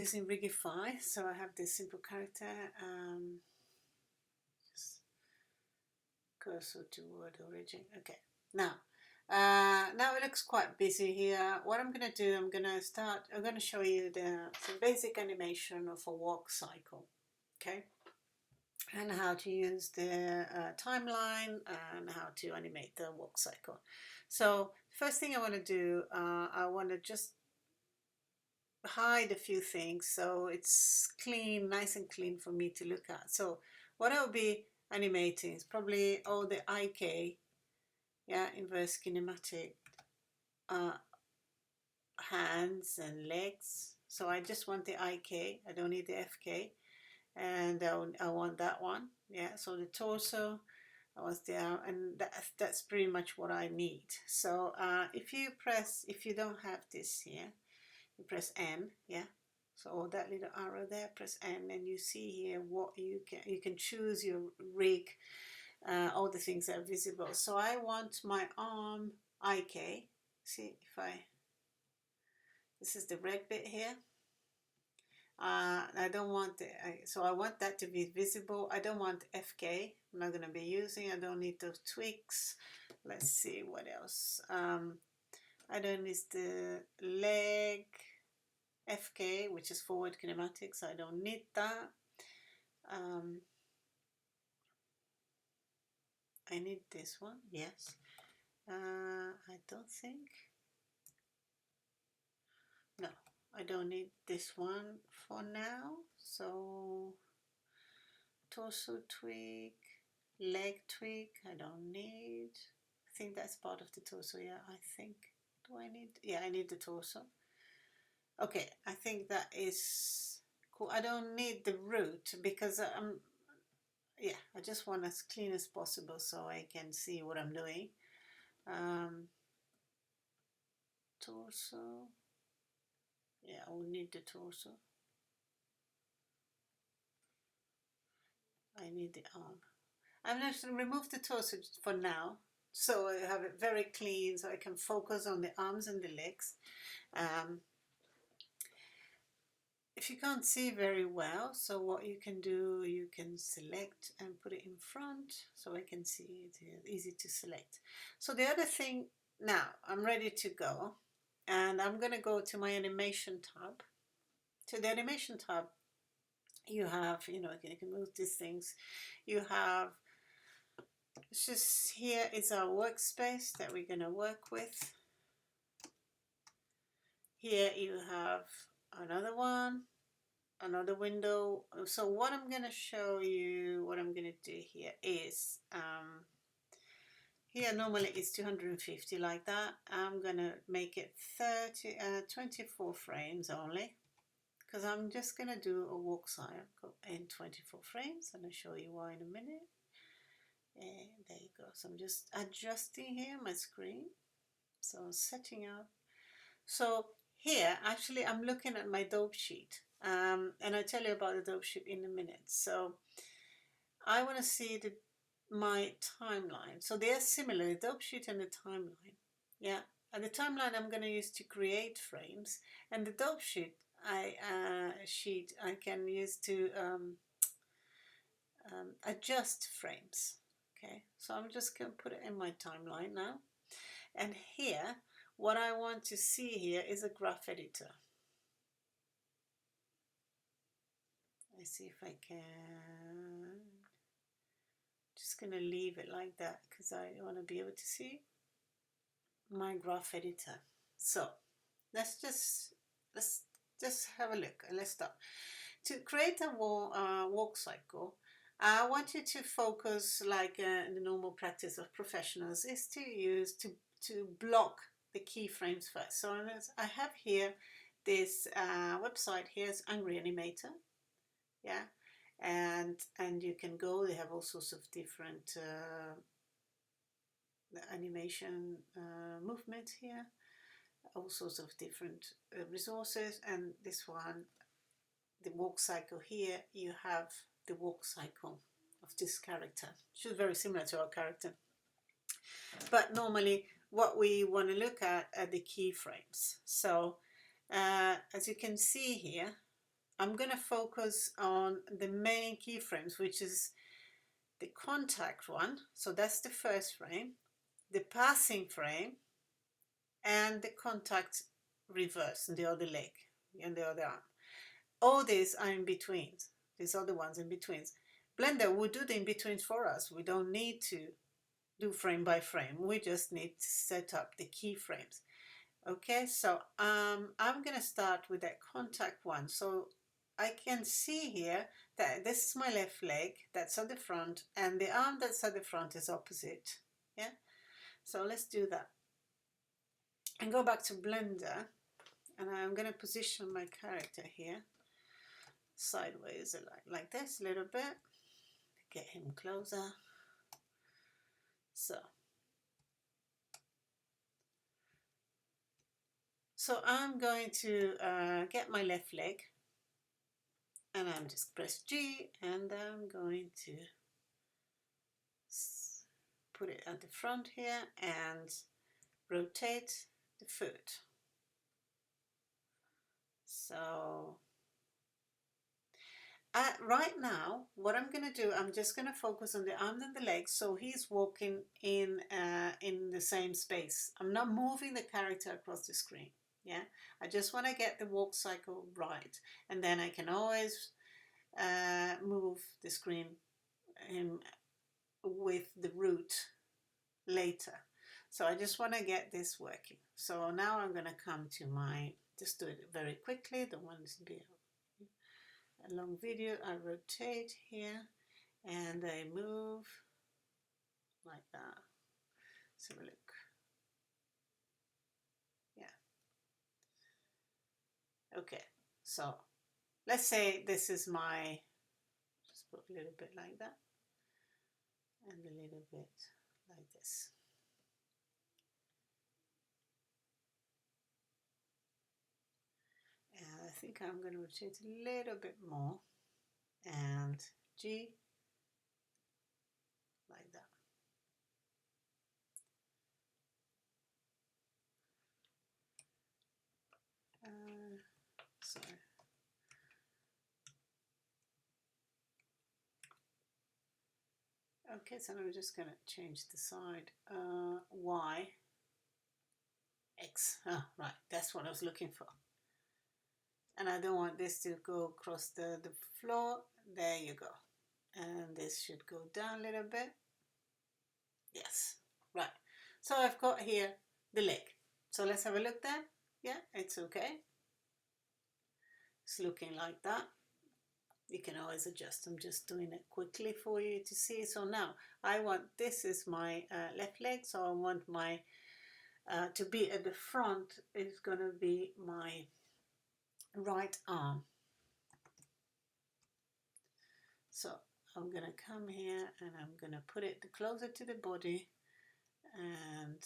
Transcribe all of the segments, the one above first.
Using Rigify, so I have this simple character, just cursor to word origin. Okay, now it looks quite busy here. What I'm going to do, I'm going to show you some basic animation of a walk cycle, okay, and how to use the timeline and how to animate the walk cycle. So first thing I want to do, I want to just hide a few things so it's clean, nice and clean for me to look at. So what I'll be animating is probably all the IK, yeah, inverse kinematic hands and legs. So I just want the IK, I don't need the FK, and I want that one, yeah. So the torso, I want the arm, and that's pretty much what I need. So if you don't have this here, you press N, yeah. So that little arrow there, press N, and you see here what you can choose your rig, all the things that are visible. So I want my arm IK. See if this is the red bit here. I don't want so I want that to be visible. I don't want FK. I'm not going to be using. I don't need those tweaks. Let's see what else. I don't need the leg FK, which is forward kinematics. I don't need that. I need this one, yes. I don't think, no, I don't need this one for now. So torso tweak, leg tweak, I don't need. I think that's part of the torso, yeah, I think. Do I need, yeah, I need the torso. Okay, I think that is cool. I don't need the root because yeah, I just want as clean as possible so I can see what I'm doing. Torso, yeah, I will need the torso. I need the arm. I'm going to remove the torso for now, so I have it very clean so I can focus on the arms and the legs. If you can't see very well, so what you can do, you can select and put it in front so I can see it here, easy to select. So the other thing, now I'm ready to go, and I'm going to go to my animation tab. To the animation tab, you have, you can move these things. You have, it's just here is our workspace that we're going to work with. Here you have another one, another window. So what I'm going to show you, what I'm going to do here is, here normally it's 250 like that. I'm going to make it 24 frames only, because I'm just going to do a walk cycle in 24 frames, and I'll show you why in a minute. And there you go. So I'm just adjusting here my screen. So I'm setting up. So here, actually, I'm looking at my dope sheet. And I'll tell you about the dope sheet in a minute. So I want to see my timeline. So they're similar, the dope sheet and the timeline. Yeah. And the timeline I'm going to use to create frames. And the dope sheet I can use to adjust frames. Okay, so I'm just going to put it in my timeline now. And here, what I want to see here is a graph editor. Let's see if I can. Just going to leave it like that because I want to be able to see my graph editor. So let's just have a look and let's start. To create a walk cycle, I want you to focus, like the normal practice of professionals, is to block the keyframes first. So I have here this website. Here's Angry Animator, yeah, and you can go. They have all sorts of different animation movements here, all sorts of different resources, and this one, the walk cycle here, you have the walk cycle of this character, which is very similar to our character. But normally what we want to look at are the keyframes. So as you can see here, I'm going to focus on the main keyframes, which is the contact one. So that's the first frame, the passing frame, and the contact reverse in the other leg and the other arm. All these are in betweens. These other ones in betweens. Blender will do the in betweens for us. We don't need to do frame by frame. We just need to set up the keyframes. Okay, so I'm gonna start with that contact one. So I can see here that this is my left leg, that's at the front, and the arm that's at the front is opposite. Yeah, so let's do that. And go back to Blender, and I'm gonna position my character here sideways like this a little bit. Get him closer. So I'm going to get my left leg, and I'm just press G, and I'm going to put it at the front here and rotate the foot. So right now, what I'm going to do, I'm just going to focus on the arm and the legs, so he's walking in the same space. I'm not moving the character across the screen. Yeah, I just want to get the walk cycle right, and then I can always move the screen with the root later. So I just want to get this working. So now I'm going to come to my, just do it very quickly, don't want this to be a long video. I rotate here and I move like that. Let's have a look. Yeah. Okay, so let's say this is my, just put a little bit like that and a little bit like this. And I think I'm going to rotate a little bit more and G like that. Sorry. Okay, so I'm just going to change the side. Y, X. Oh, right, that's what I was looking for. And I don't want this to go across the floor. There you go. And this should go down a little bit. Yes, right. So I've got here the leg. So let's have a look then. Yeah, it's okay. It's looking like that. You can always adjust. I'm just doing it quickly for you to see. So now I want, this is my left leg, so I want my to be at the front is going to be my right arm. So I'm going to come here and I'm going to put it closer to the body and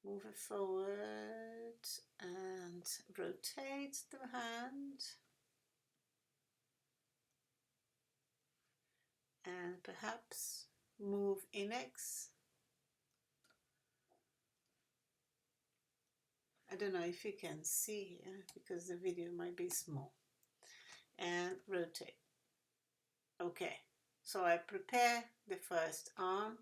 move it forward and rotate the hand and perhaps move index. I don't know if you can see here because the video might be small. And rotate. Okay, so I prepare the first arm.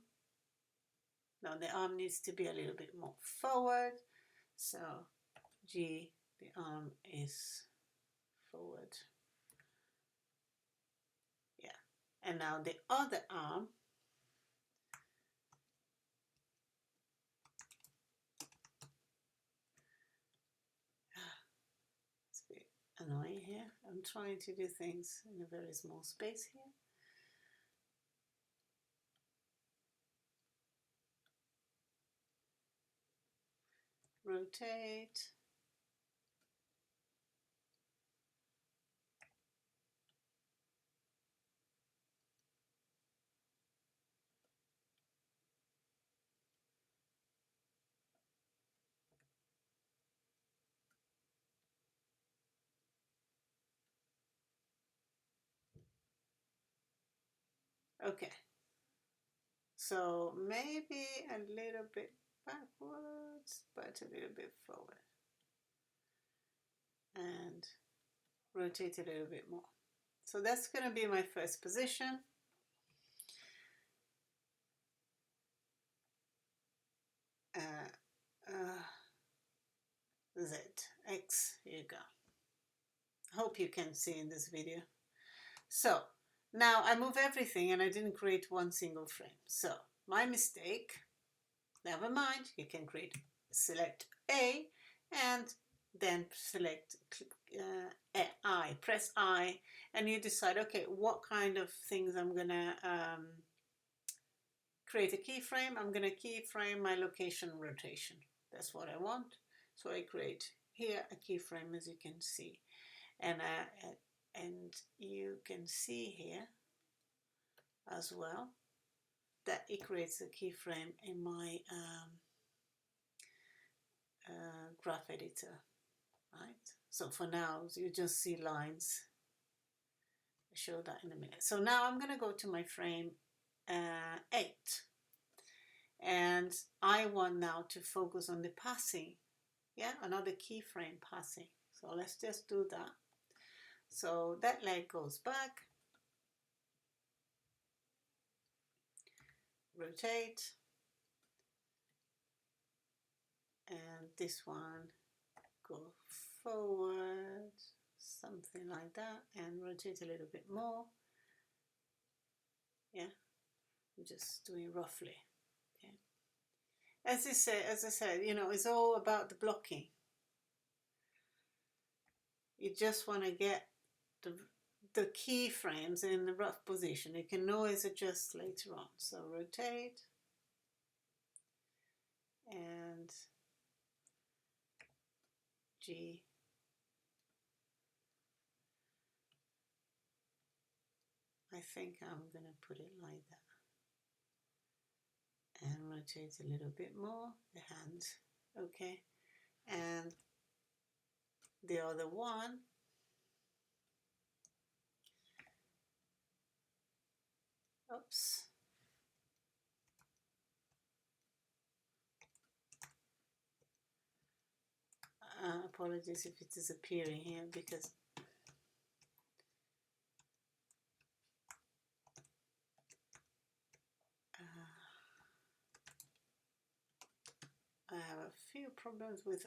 Now the arm needs to be a little bit more forward. So G, the arm is forward. Yeah, and now the other arm. It's a bit annoying here. I'm trying to do things in a very small space here. Rotate. Okay, so maybe a little bit backwards, but a little bit forward. rotate a little bit more. So that's going to be my first position. Z, X, here you go. Hope you can see in this video. So now I move everything and I didn't create one single frame. So my mistake, never mind, you can select A and then select I, press I, and you decide, okay, what kind of things I'm gonna create a keyframe. I'm gonna keyframe my location rotation. That's what I want. So I create here a keyframe, as you can see, and you can see here as well that it creates a keyframe in my graph editor, right? So for now, you just see lines. I'll show that in a minute. So now I'm going to go to my frame 8, and I want now to focus on the passing. Yeah, another keyframe passing. So let's just do that. So that leg goes back, rotate, and this one go forward, something like that, and rotate a little bit more. Yeah, I'm just doing roughly. Okay. As I said, you know, it's all about the blocking. You just want to get the keyframes in the rough position. You can always adjust later on. So rotate and G. I think I'm going to put it like that. And rotate a little bit more, the hands. Okay. And the other one, oops. Apologies if it is appearing here because I have a few problems with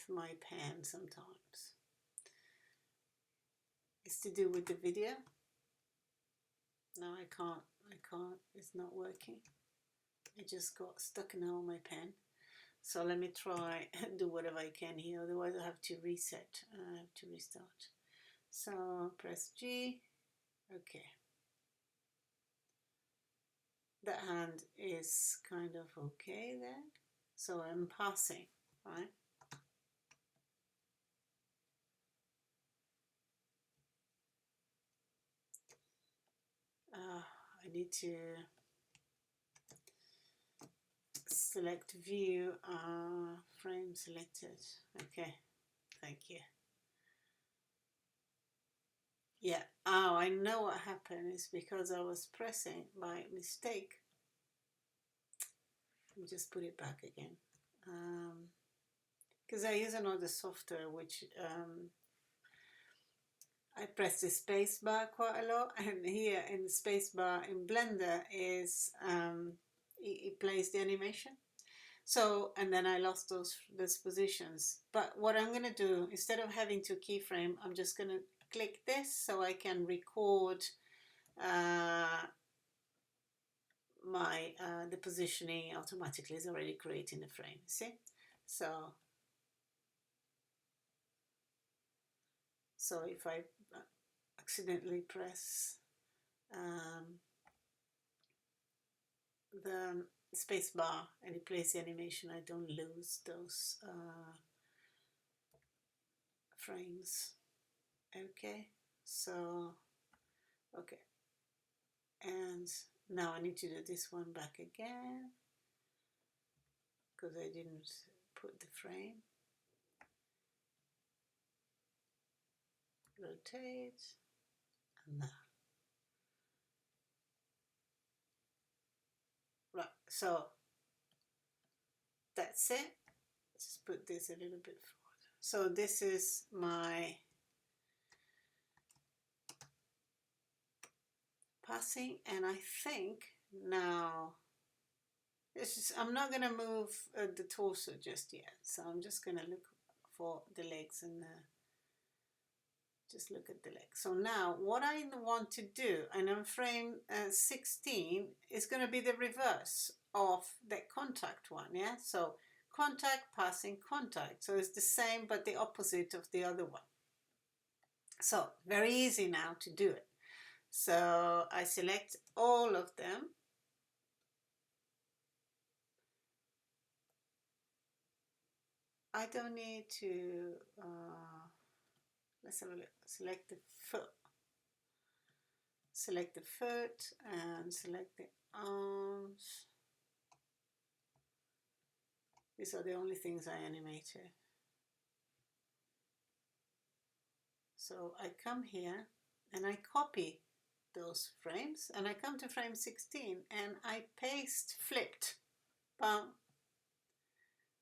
my pen sometimes. It's to do with the video. No, I can't, it's not working. I just got stuck now on my pen. So let me try and do whatever I can here, otherwise I have to reset, I have to restart. So press G, okay. That hand is kind of okay there. So I'm passing, right? I need to select view, frame selected. Okay, thank you. Yeah, oh, I know what happened is because I was pressing by mistake. Let me just put it back again. Because I use another software which I press the space bar quite a lot, and here in the space bar in Blender is it plays the animation. So, and then I lost those positions. But what I'm going to do, instead of having to keyframe, I'm just going to click this so I can record the positioning automatically. Is already creating the frame. See? So if I accidentally press the space bar and it plays the animation, I don't lose those frames. Okay, so okay, and now I need to do this one back again because I didn't put the frame. Rotate, and now. Right, so that's it. Just put this a little bit forward. So this is my passing, and I think now I'm not going to move the torso just yet, so I'm just going to look for the legs and just look at the legs. So now what I want to do, and on frame 16 is going to be the reverse of the contact one, yeah? So contact, passing, contact. So it's the same but the opposite of the other one. So very easy now to do it. So I select all of them. I don't need to, let's have a look. Select the foot. Select the foot and select the arms. These are the only things I animated. So I come here and I copy those frames and I come to frame 16 and I paste flipped. Bam.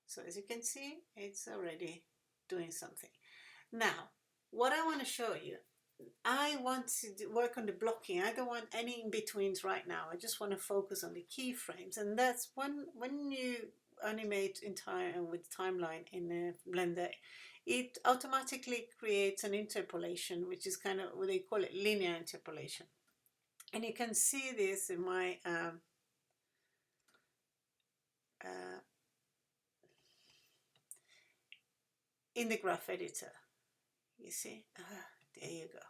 So as you can see, it's already doing something. Now, what I want to show you, I want to work on the blocking. I don't want any in-betweens right now. I just want to focus on the keyframes. And that's when you animate with timeline in Blender, it automatically creates an interpolation, which is kind of what they call it, linear interpolation. And you can see this in my in the graph editor. You see, there you go.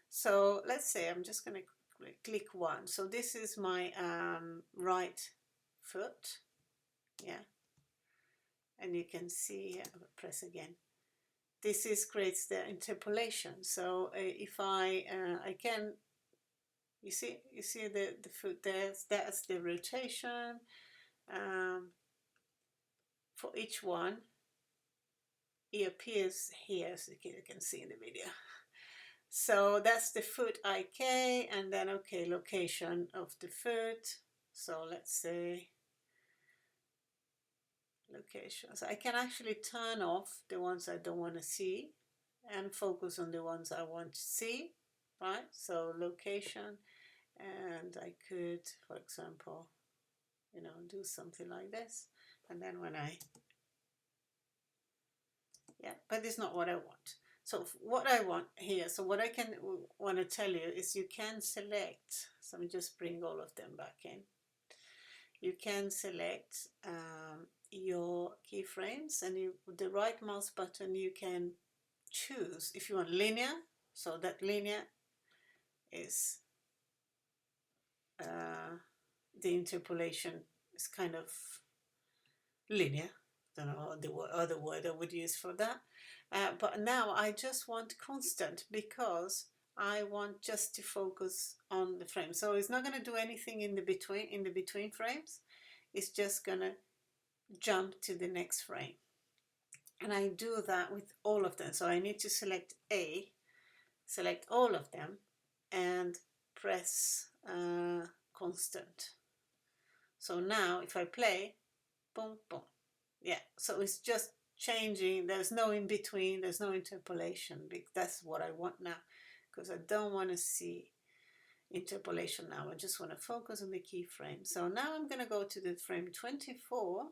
So let's say I'm just going to click one. So this is my right foot, yeah, and you can see, press again. This creates the interpolation. So if I can, you see the foot there. That's the rotation for each one. It appears here, so you can see in the video. So that's the foot IK, and then okay, location of the foot. So let's say location. So I can actually turn off the ones I don't want to see and focus on the ones I want to see, right? So location, and I could, for example, do something like this, and then when but it's not what I want. So what I want here, so what I want to tell you is you can select, so let me just bring all of them back in. You can select your keyframes, and with the right mouse button you can choose if you want linear, so that linear is the interpolation is kind of linear. I don't know the other word I would use for that. But now I just want constant because I want just to focus on the frame. So it's not going to do anything in the between frames. It's just going to jump to the next frame. And I do that with all of them. So I need to select A, select all of them, and press constant. So now if I play, boom, boom. Yeah, so it's just changing. There's no in between, there's no interpolation. That's what I want now, because I don't want to see interpolation now. I just want to focus on the keyframe. So now I'm going to go to the frame 24,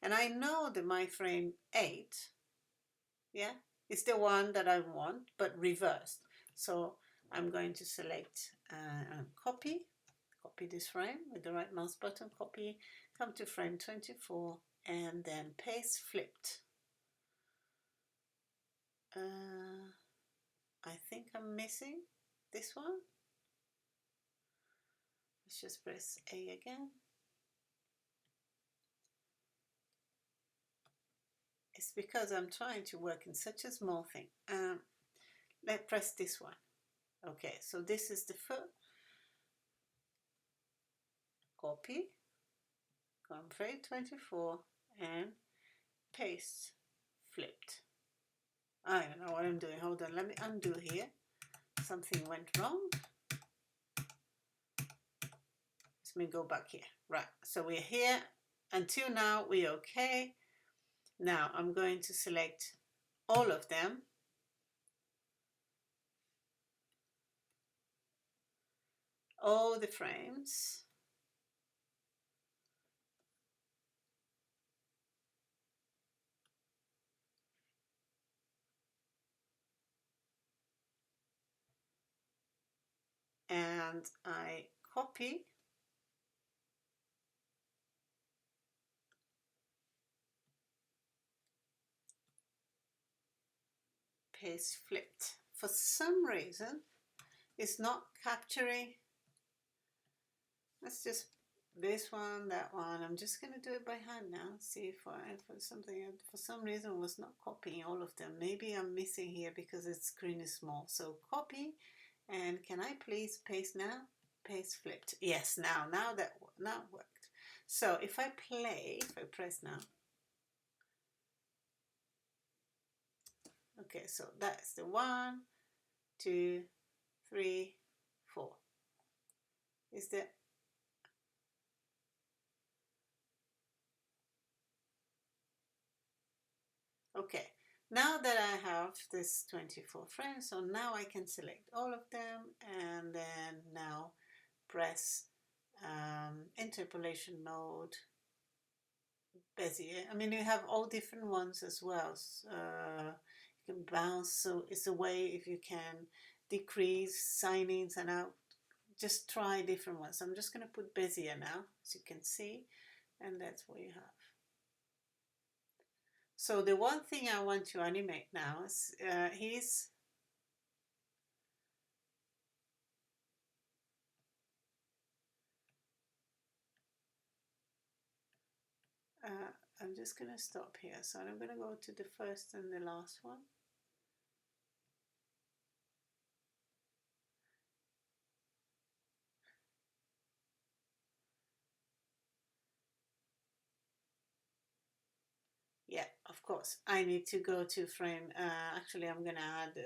and I know that my frame 8, yeah, is the one that I want, but reversed. So I'm going to select copy this frame with the right mouse button, copy, come to frame 24, and then paste flipped. I think I'm missing this one. Let's just press A again. It's because I'm trying to work in such a small thing. Let's press this one. Okay, so this is the foot. Copy, come frame 24, and paste flipped. I don't know what I'm doing. Hold on, let me undo here. Something went wrong. Let me go back here. Right, so we're here. Until now, we're okay. Now I'm going to select all of them. all the frames. And I copy, paste, flipped. For some reason, it's not capturing. Let's just this one, that one. I'm just gonna do it by hand now. See if for something for some reason it was not copying all of them. Maybe I'm missing here because the screen is small. So copy, and can I please paste now? Paste, flipped. Yes, now that worked. So if I press now. Okay, so that's the 1, 2, 3, 4. Is that okay? Now that I have this 24 frames, so now I can select all of them and then now press interpolation mode, Bezier. I mean, you have all different ones as well. You can bounce, so it's a way if you can decrease signings and out. Just try different ones. I'm just going to put Bezier now, as you can see, and that's what you have. So the one thing I want to animate now is I'm just going to stop here. So I'm going to go to the first and the last one. Yeah, of course. I need to go to frame. Actually, I'm going to add.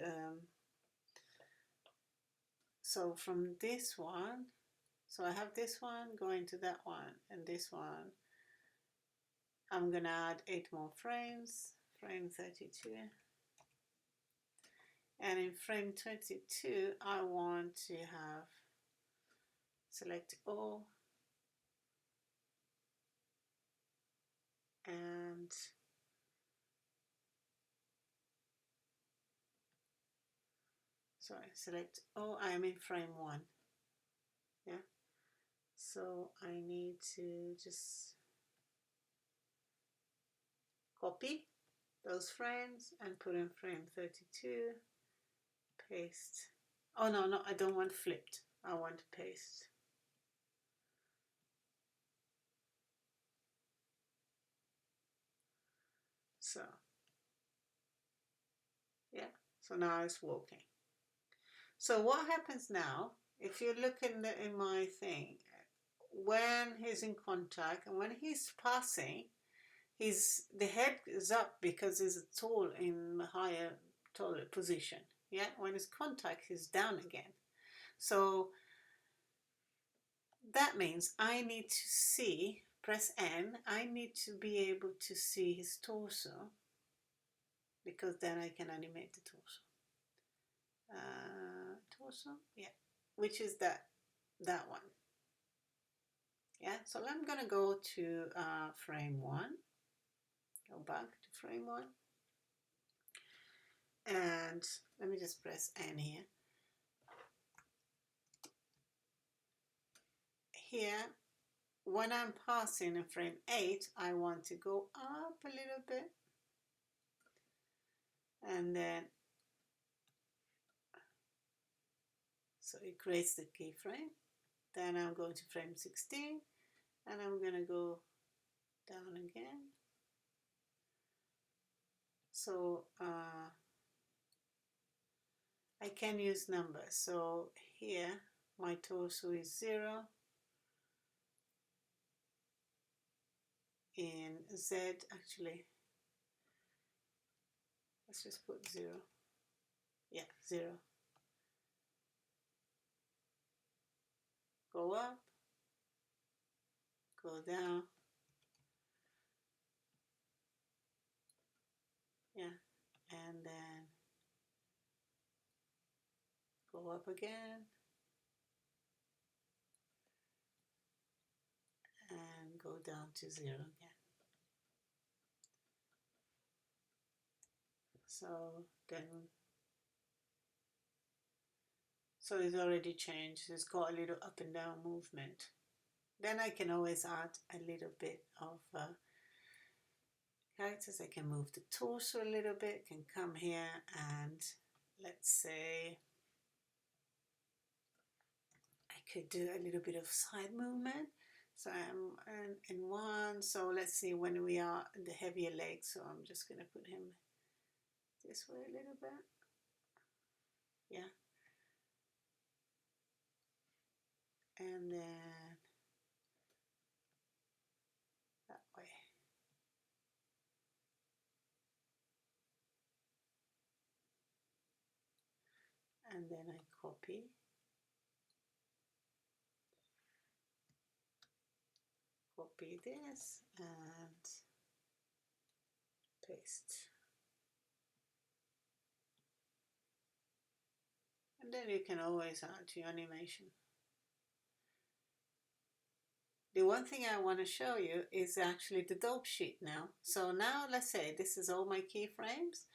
So from this one, so I have this one going to that one and this one. I'm going to add 8 more frames. Frame 32. And in frame 22, I want to have select all and sorry, select all. I am in frame 1. Yeah. So I need to just copy those frames and put in frame 32. Paste. Oh no, I don't want flipped. I want paste. So yeah, so now it's working. So what happens now, if you look in my thing, when he's in contact and when he's passing, the head is up because he's tall in higher, taller position. Yeah, when it's contact, he's down again. So that means I need to see, press N, I need to be able to see his torso because then I can animate the torso. Torso, yeah, which is that one. Yeah, so I'm gonna go to frame 1, go back to frame 1, and let me just press N here. Here, when I'm passing in frame 8, I want to go up a little bit, and then so it creates the keyframe. Then I'm going to frame 16 and I'm going to go down again. So I can use numbers. So here my torso is 0. In Z, actually, let's just put 0. Yeah, 0. Go up, go down. Yeah, and then go up again, down to 0 again. So then, so it's already changed. It's got a little up and down movement. Then I can always add a little bit of characters. I can move the torso a little bit, can come here and let's say I could do a little bit of side movement. So I'm in one, so let's see when we are in the heavier leg, so I'm just going to put him this way a little bit. Yeah. And then that way. And then I copy. Copy this and paste. And then you can always add to your animation. The one thing I want to show you is actually the dope sheet now. So now let's say this is all my keyframes,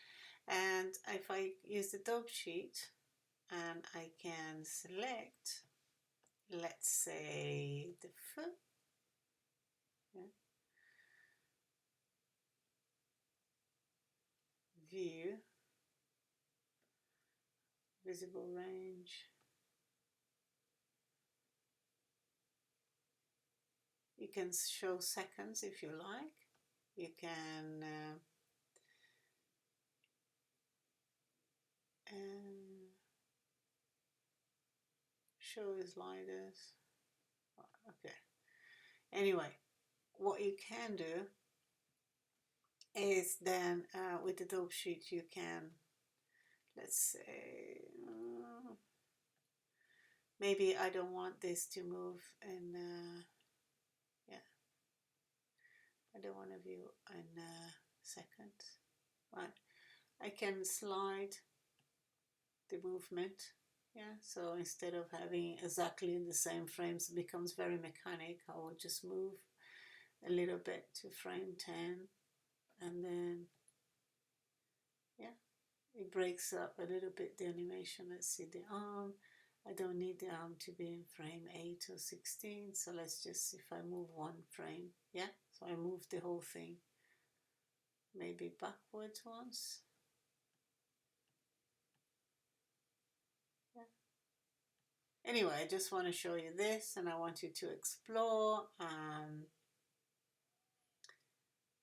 and if I use the dope sheet and I can select, let's say the foot, yeah. View, visible range. You can show seconds if you like. You can show his sliders. Okay. Anyway, what you can do is then with the dope sheet you can, let's say, maybe I don't want this to move in, yeah, I don't want to view in seconds, right? I can slide the movement, yeah, so instead of having exactly in the same frames, it becomes very mechanic. I will just move a little bit to frame 10 and then, yeah, it breaks up a little bit the animation. Let's see the arm. I don't need the arm to be in frame 8 or 16, so let's just see if I move one frame, yeah, so I move the whole thing, maybe backwards once, yeah. Anyway, I just want to show you this, and I want you to explore.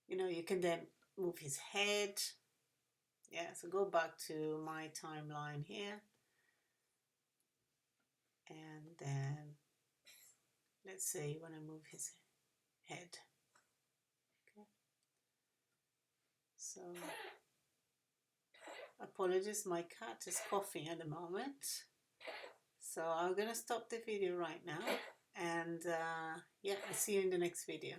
You know, you can then move his head, yeah, so go back to my timeline here, and then let's say you want to move his head. Okay. So, apologies, my cat is coughing at the moment. So I'm going to stop the video right now. And yeah, I'll see you in the next video.